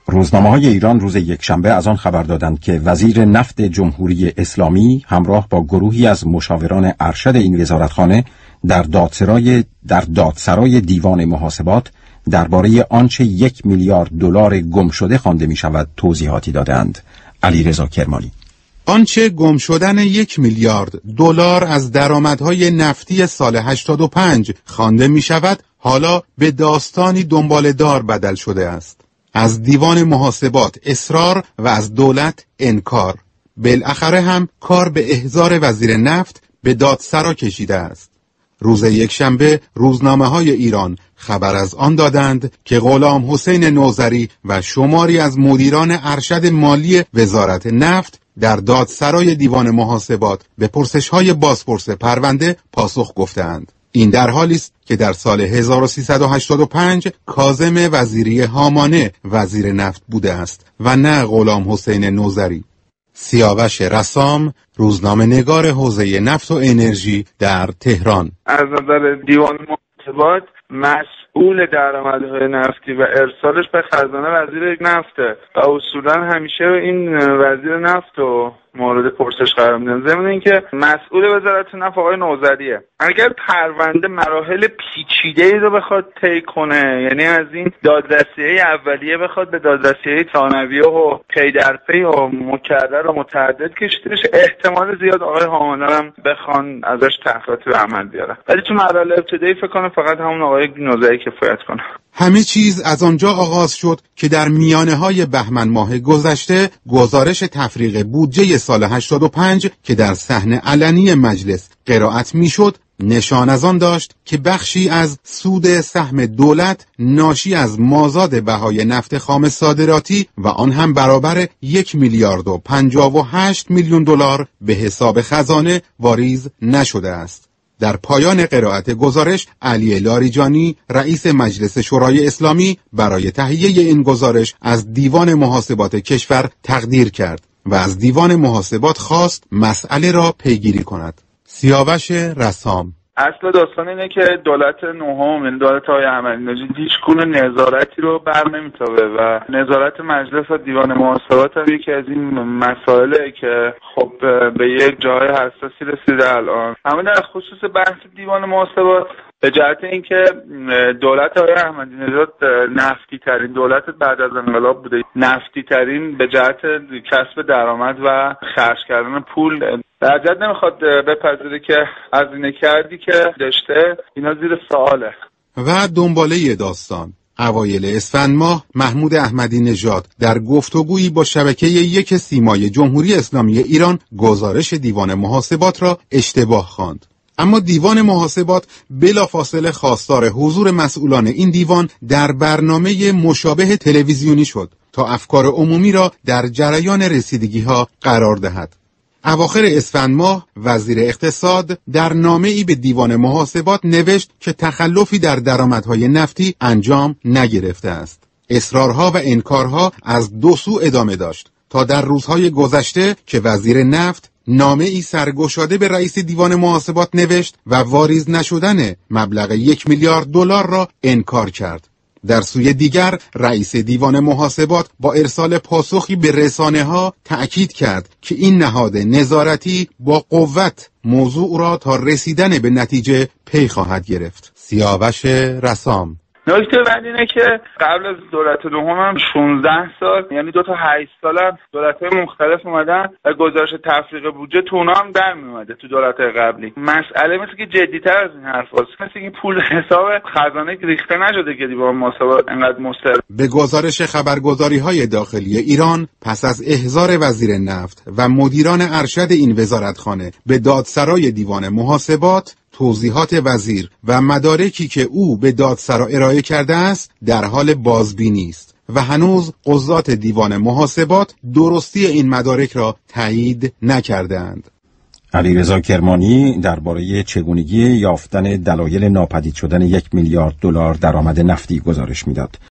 روزنامه‌های ایران روز یکشنبه از آن خبر دادند که وزیر نفت جمهوری اسلامی همراه با گروهی از مشاوران ارشد این وزارتخانه در دادسرای دیوان محاسبات درباره آنچه 1 میلیارد دلار گم شده خوانده می شود توضیحاتی دادند. علیرضا کرمانی: آنچه گم شدن 1 میلیارد دلار از درآمدهای نفتی سال 85 خوانده می شود حالا به داستانی دنباله‌دار بدل شده است. از دیوان محاسبات اصرار و از دولت انکار. بالاخره هم کار به احضار وزیر نفت به دادسرا کشیده است. روز یکشنبه روزنامه‌های ایران خبر از آن دادند که غلام حسین نوذری و شماری از مدیران ارشد مالی وزارت نفت در دادسرای دیوان محاسبات به پرسش‌های بازپرس پرونده پاسخ گفتند. این در حالی است که در سال 1385 کاظم وزیری هامانه وزیر نفت بوده است و نه غلام حسین نوذری. سیاوش رسام، روزنامه نگار حوزه نفت و انرژی در تهران: از نظر دیوان محاسبات مسئول درآمدهای نفتی و ارسالش به خزانه وزیر نفته و اصولا همیشه این وزیر نفت و مورد پرسش قرار میدن. ضمن اینکه مسئول وزارت نفت آقای نوذریه. اگر پرونده مراحل پیچیده‌ای رو بخواد طی کنه، یعنی از این دادرسی‌های اولیه بخواد به دادرسی‌های ثانویه و پی در پی و مکرر و متعدد کشیده بشه، احتمال زیاد آقای هامانه هم بخوان ازش تحقیقات به عمل بیارن. ولی تو مراحل ابتدایی فکر کنم فقط همون آقای نوذری کفایت کنه. همه چیز از آنجا آغاز شد که در میانه‌های بهمن ماه گذشته گزارش تفریغ بودجه سال 85 که در صحن علنی مجلس قرائت میشد نشان از آن داشت که بخشی از سود سهم دولت ناشی از مازاد بهای نفت خام صادراتی و آن هم برابر 1 میلیارد و 58 میلیون دلار به حساب خزانه واریز نشده است. در پایان قرائت گزارش علی لاریجانی رئیس مجلس شورای اسلامی برای تهیه این گزارش از دیوان محاسبات کشور تقدیر کرد و از دیوان محاسبات خواست مسئله را پیگیری کند. سیاوش رسام: اصل داستان اینه که دولت نهم، یعنی دولت آقای احمدی نژاد، هیچ گونه نظارتی رو بر نمیتابه و نظارت مجلس و دیوان محاسبات هم یکی از این مسائله که خب به یک جای حساسی رسیده الان. اما در خصوص بحث دیوان محاسبات به جهت اینکه دولت آقای احمدی نژاد نفتی ترین دولت بعد از انقلاب بوده، نفتی ترین به جهت کسب درآمد و خرج کردن پول، در جد نمیخواد بپذیره که هزینه کردی که داشته اینا زیر سواله. و دنباله داستان اوایل اسفند ماه محمود احمدی نژاد در گفتگویی با شبکه 1 سیمای جمهوری اسلامی ایران گزارش دیوان محاسبات را اشتباه خواند. اما دیوان محاسبات بلافاصله خواستار حضور مسئولان این دیوان در برنامه مشابه تلویزیونی شد تا افکار عمومی را در جریان رسیدگی‌ها قرار دهد. اواخر اسفند ماه وزیر اقتصاد در نامه‌ای به دیوان محاسبات نوشت که تخلفی در درآمدهای نفتی انجام نگرفته است. اصرارها و انکارها از دو سو ادامه داشت تا در روزهای گذشته که وزیر نفت نامه‌ای سرگشاده به رئیس دیوان محاسبات نوشت و واریز نشدن مبلغ 1 میلیارد دلار را انکار کرد. در سوی دیگر رئیس دیوان محاسبات با ارسال پاسخی به رسانه‌ها تأکید کرد که این نهاد نظارتی با قوت موضوع را تا رسیدن به نتیجه پی خواهد گرفت. سیاوش رسام: نکته بعد اینه که قبل از دولت نهم هم 16 سال، یعنی 2 تا 8 سال هم دولت‌های مختلف اومدن و گزارش تفریغ بودجه تو اونا هم در میومده تو دولت‌های قبلی. مسئله مثل که جدی‌تر از این حرفاست، مثل که پول حساب خزانه ریخته نشده که دیوان محاسبات انقدر مستر. به گزارش خبرگزاری‌های داخلی ایران پس از احضار وزیر نفت و مدیران ارشد این وزارتخانه به دادسرای دیوان محاسبات، توضیحات وزیر و مدارکی که او به دادسرا ارائه کرده است در حال بازبینی است و هنوز قضات دیوان محاسبات درستی این مدارک را تایید نکردند. علیرضا کرمانی درباره چگونگی یافتن دلایل ناپدید شدن 1 میلیارد دلار درآمد نفتی گزارش میداد.